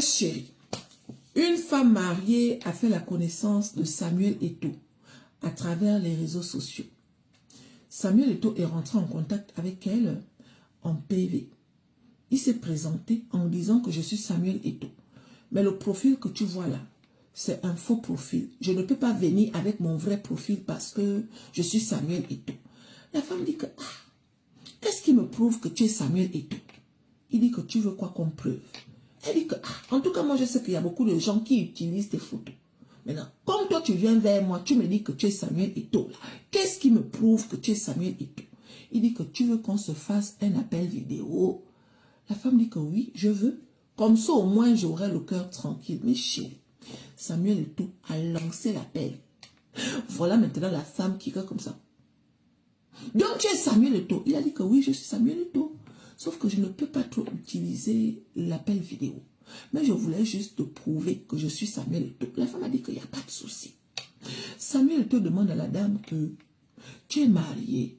Chérie, une femme mariée a fait la connaissance de Samuel Eto'o à travers les réseaux sociaux. Samuel Eto'o est rentré en contact avec elle en PV. Il s'est présenté en disant que je suis Samuel Eto'o. Mais le profil que tu vois là, c'est un faux profil. Je ne peux pas venir avec mon vrai profil parce que je suis Samuel Eto'o. La femme dit que, qu'est-ce qui me prouve que tu es Samuel Eto'o? Il dit que tu veux quoi comme preuve? Elle dit que, en tout cas, moi, je sais qu'il y a beaucoup de gens qui utilisent tes photos. Maintenant, comme toi, tu viens vers moi, tu me dis que tu es Samuel Eto'o. Qu'est-ce qui me prouve que tu es Samuel Eto'o? Il dit que tu veux qu'on se fasse un appel vidéo. La femme dit que oui, je veux. Comme ça, au moins, j'aurai le cœur tranquille. Mais chérie, Samuel Eto'o a lancé l'appel. Voilà maintenant la femme qui est comme ça. Donc, tu es Samuel Eto'o. Il a dit que oui, je suis Samuel Eto'o. Sauf que je ne peux pas trop utiliser l'appel vidéo. Mais je voulais juste te prouver que je suis Samuel Eto'o. La femme a dit qu'il n'y a pas de souci. Samuel Eto'o demande à la dame que tu es mariée.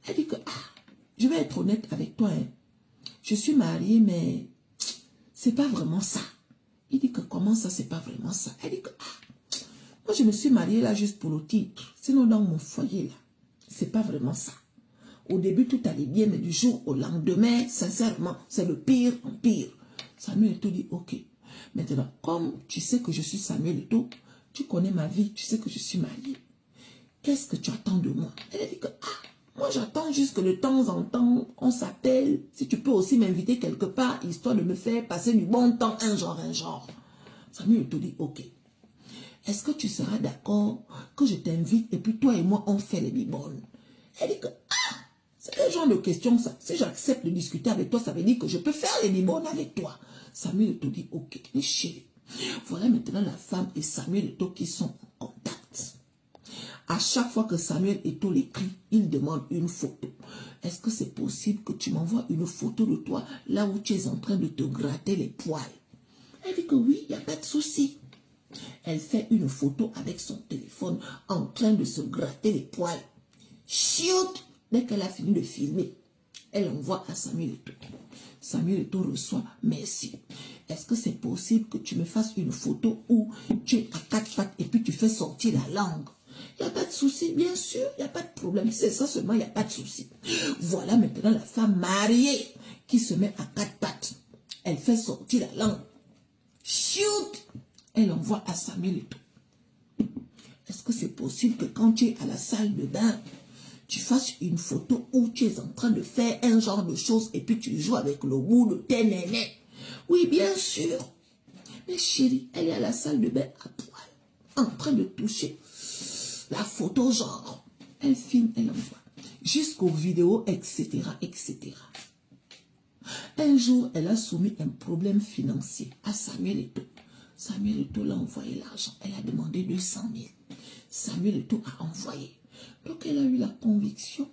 Elle dit que, je vais être honnête avec toi. Je suis mariée, mais c'est pas vraiment ça. Il dit que comment ça, c'est pas vraiment ça. Elle dit que, moi je me suis mariée là juste pour le titre. Sinon dans mon foyer là, c'est pas vraiment ça. Au début, tout allait bien, mais du jour au lendemain, sincèrement, c'est le pire en pire. Samuel Eto'o dit, ok. Maintenant, comme tu sais que je suis Samuel Eto'o, tu connais ma vie, tu sais que je suis mariée. Qu'est-ce que tu attends de moi? Elle a dit que, moi j'attends juste que de temps en temps, on s'appelle. Si tu peux aussi m'inviter quelque part, histoire de me faire passer du bon temps, un genre. Samuel Eto'o dit, ok. Est-ce que tu seras d'accord que je t'invite et puis toi et moi, on fait les bibones? Elle dit que, c'est quel genre de question ça? Si j'accepte de discuter avec toi, ça veut dire que je peux faire les bibones avec toi. Samuel Eto'o dit, ok, mais chérie, voilà maintenant la femme et Samuel Eto'o qui sont en contact. À chaque fois que Samuel Eto'o l'écrit, il demande une photo. Est-ce que c'est possible que tu m'envoies une photo de toi là où tu es en train de te gratter les poils? Elle dit que oui, il n'y a pas de souci. Elle fait une photo avec son téléphone en train de se gratter les poils. Chioute! Dès qu'elle a fini de filmer, elle envoie à Samuel Eto'o. Samuel Eto'o reçoit « Merci. Est-ce que c'est possible que tu me fasses une photo où tu es à quatre pattes et puis tu fais sortir la langue? » Il n'y a pas de souci, bien sûr, il n'y a pas de problème. C'est ça seulement, il n'y a pas de souci. Voilà maintenant la femme mariée qui se met à quatre pattes. Elle fait sortir la langue. Chioute! Elle envoie à Samuel Eto'o. Est-ce que c'est possible que quand tu es à la salle de bain, tu fasses une photo où tu es en train de faire un genre de choses et puis tu joues avec le bout de tes nénés? Oui, bien sûr. Mais chérie, elle est à la salle de bain à poil, en train de toucher la photo genre. Elle filme, elle envoie. Jusqu'aux vidéos, etc., etc. Un jour, elle a soumis un problème financier à Samuel Eto'o. Samuel Eto'o l'a envoyé l'argent. Elle a demandé 200 000. Samuel Eto'o a envoyé. Donc, elle a eu la conviction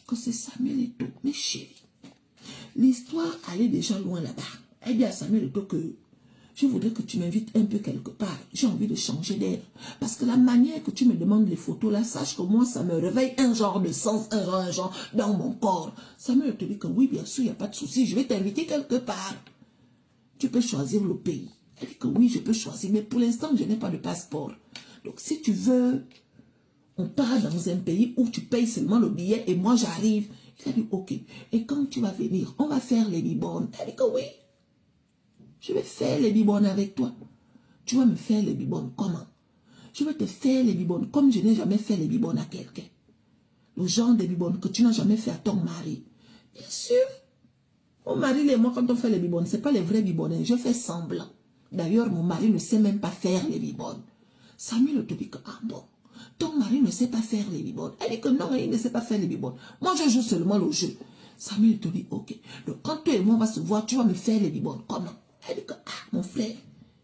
que c'est Samuel Eto'o. Mais chérie, l'histoire allait déjà loin là-bas. Elle dit à Samuel Eto'o que je voudrais que tu m'invites un peu quelque part. J'ai envie de changer d'air. Parce que la manière que tu me demandes les photos là, sache que moi, ça me réveille un genre de sens, un genre dans mon corps. Samuel Eto'o dit que oui, bien sûr, il n'y a pas de souci. Je vais t'inviter quelque part. Tu peux choisir le pays. Elle dit que oui, je peux choisir. Mais pour l'instant, je n'ai pas de passeport. Donc, si tu veux, on part dans un pays où tu payes seulement le billet et moi, j'arrive. Il a dit, ok. Et quand tu vas venir, on va faire les bibones. Elle dit que oui. Je vais faire les bibones avec toi. Tu vas me faire les bibones comment? Je vais te faire les bibones comme je n'ai jamais fait les bibones à quelqu'un. Le genre de bibones que tu n'as jamais fait à ton mari. Bien sûr. Mon mari et moi, quand on fait les bibones, ce n'est pas les vrais bibones. Je fais semblant. D'ailleurs, mon mari ne sait même pas faire les bibones. Samuel te dit que, bon, ton mari ne sait pas faire les bibones. Elle dit que non, il ne sait pas faire les bibones. Moi, je joue seulement le jeu. Samuel te dit, ok. Donc, quand toi et moi, on va se voir, tu vas me faire les bibones. Comment? Elle dit que, mon frère,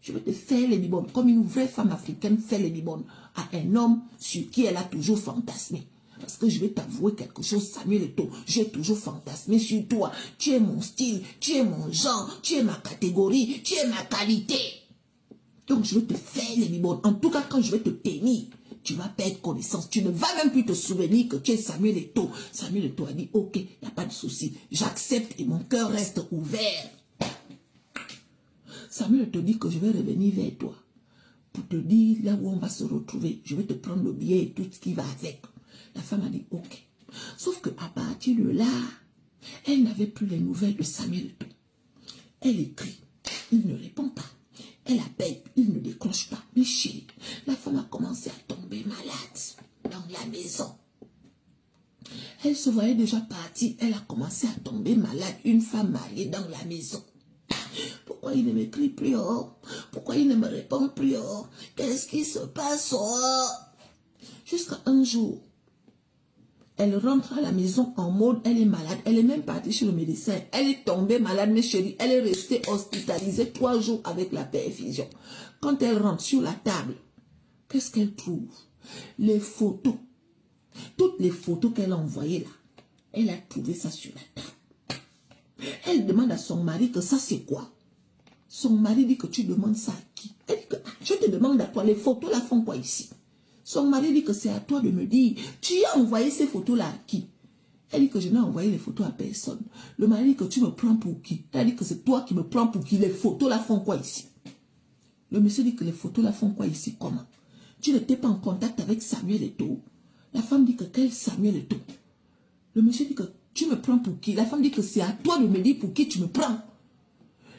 je vais te faire les bibones comme une vraie femme africaine fait les bibones à un homme sur qui elle a toujours fantasmé. Parce que je vais t'avouer quelque chose, Samuel Eto'o, j'ai toujours fantasmé sur toi. Tu es mon style, tu es mon genre, tu es ma catégorie, tu es ma qualité. Donc je vais te faire les bibones. En tout cas, quand je vais te tenir, tu vas perdre connaissance. Tu ne vas même plus te souvenir que tu es Samuel Eto'o. Samuel Eto'o a dit, ok, il n'y a pas de souci. J'accepte et mon cœur reste ouvert. Samuel te dit que je vais revenir vers toi pour te dire là où on va se retrouver. Je vais te prendre le billet et tout ce qui va avec. La femme a dit ok. Sauf qu'à partir de là, elle n'avait plus les nouvelles de Samuel Eto'o. Elle écrit, il ne répond pas. Elle appelle, il ne décroche pas. Mais chérie, la femme a commencé à tomber malade dans la maison. Elle se voyait déjà partie, elle a commencé à tomber malade, une femme mariée dans la maison. Pourquoi il ne m'écrit plus? Oh? Pourquoi il ne me répond plus? Oh? Qu'est-ce qui se passe? Oh? Jusqu'à un jour, elle rentre à la maison en mode, elle est malade. Elle est même partie chez le médecin. Elle est tombée malade, mes chéris. Elle est restée hospitalisée 3 jours avec la perfusion. Quand elle rentre sur la table, qu'est-ce qu'elle trouve? Les photos. Toutes les photos qu'elle a envoyées là. Elle a trouvé ça sur la table. Elle demande à son mari que ça c'est quoi? Son mari dit que tu demandes ça à qui? Elle dit que je te demande à toi, les photos là font quoi ici? Son mari dit que c'est à toi de me dire, tu as envoyé ces photos-là à qui? Elle dit que je n'ai envoyé les photos à personne. Le mari dit que tu me prends pour qui? Elle dit que c'est toi qui me prends pour qui? Les photos-là font quoi ici? Le monsieur dit que les photos-là font quoi ici? Comment? Tu n'étais pas en contact avec Samuel Eto'o. La femme dit que quel Samuel Eto'o? Le monsieur dit que tu me prends pour qui? La femme dit que c'est à toi de me dire pour qui tu me prends.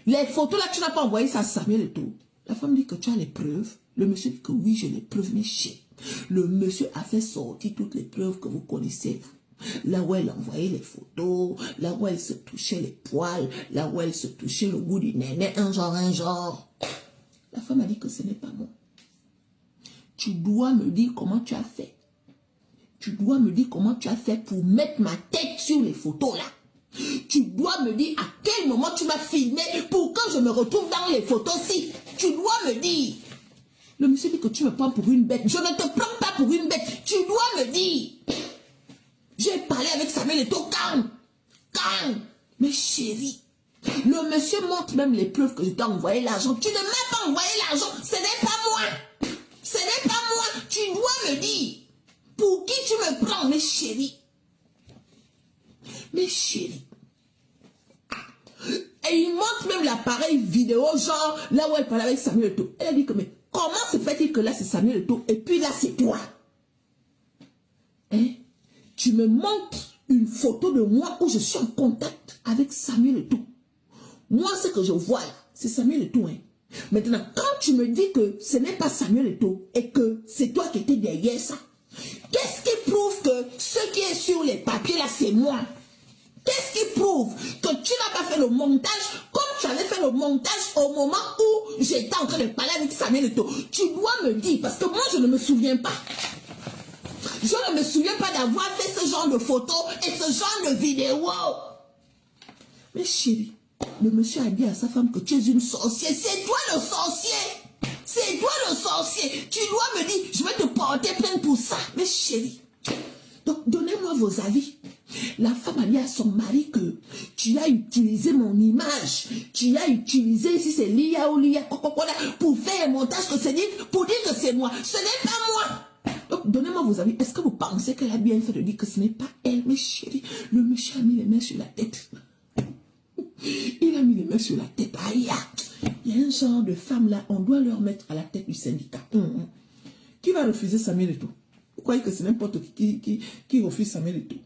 Les photos-là, tu n'as pas envoyé ça à Samuel Eto'o. La femme dit que tu as les preuves. Le monsieur dit que oui, j'ai les preuves, mais chez. Le monsieur a fait sortir toutes les preuves que vous connaissez là. Là où elle envoyait les photos, là où elle se touchait les poils, là où elle se touchait le bout du néné, un genre. La femme a dit que ce n'est pas moi. Tu dois me dire comment tu as fait. Tu dois me dire comment tu as fait pour mettre ma tête sur les photos là. Tu dois me dire à quel moment tu m'as filmé pour que je me retrouve dans les photos-ci. Tu dois me dire. Le monsieur dit que tu me prends pour une bête. Je ne te prends pas pour une bête. Tu dois me dire. J'ai parlé avec Samuel Eto'o. Calme. Mais chérie, le monsieur montre même les preuves que je t'ai envoyé l'argent. Tu ne m'as pas envoyé l'argent. Ce n'est pas moi. Ce n'est pas moi. Tu dois me dire. Pour qui tu me prends, mes chéris? Mes chéris. Et il montre même l'appareil vidéo, genre, là où elle parlait avec Samuel Eto'o. Elle a dit que, mais comment se fait-il que là c'est Samuel Eto'o et puis là c'est toi? Hein? Tu me montres une photo de moi où je suis en contact avec Samuel Eto'o. Moi, ce que je vois là, c'est Samuel Eto'o. Hein? Maintenant, quand tu me dis que ce n'est pas Samuel Eto'o et que c'est toi qui étais derrière ça, qu'est-ce qui prouve que ce qui est sur les papiers là, c'est moi? Qu'est-ce qui prouve que tu n'as pas fait le montage comme tu avais fait le montage au moment où j'étais en train de parler avec Samuel Eto'o? Tu dois me dire, parce que moi, je ne me souviens pas. Je ne me souviens pas d'avoir fait ce genre de photos et ce genre de vidéos. Mais chérie, le monsieur a dit à sa femme que tu es une sorcière. C'est toi le sorcier. C'est toi le sorcier. Tu dois me dire, je vais te porter plainte pour ça. Mais chérie, donc donnez-moi vos avis. La femme a dit à son mari que tu as utilisé mon image. Tu as utilisé, si c'est Lia ou Lia, pour faire un montage que c'est dit, pour dire que c'est moi. Ce n'est pas moi. Donc donnez-moi vos avis. Est-ce que vous pensez qu'elle a bien fait de dire que ce n'est pas elle? Mais chérie, le monsieur a mis les mains sur la tête. Il a mis les mains sur la tête. Aïe, il y a un genre de femme là, on doit leur mettre à la tête du syndicat. Qui va refuser Samuel Eto'o? Vous croyez que c'est n'importe qui refuse Samuel Eto'o?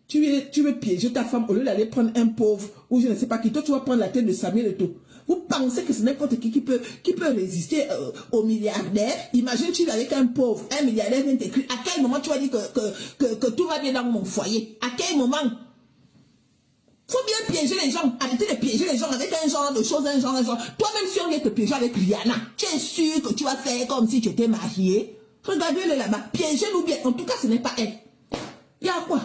Tu veux piéger ta femme au lieu d'aller prendre un pauvre ou je ne sais pas qui. Toi, tu vas prendre la tête de Samuel Eto'o. Vous pensez que c'est n'importe qui peut résister au milliardaire? Imagine, tu es avec un pauvre, un milliardaire vient t'écrire. À quel moment tu vas dire que tout va bien dans mon foyer? À quel moment? Faut bien piéger les gens. Arrêtez de piéger les gens avec un genre de choses, un genre. Toi-même, si on vient te piéger avec Rihanna, tu es sûr que tu vas faire comme si tu étais marié? Regardez-le là-bas. Piégez-nous bien. En tout cas, ce n'est pas elle. Il y a quoi?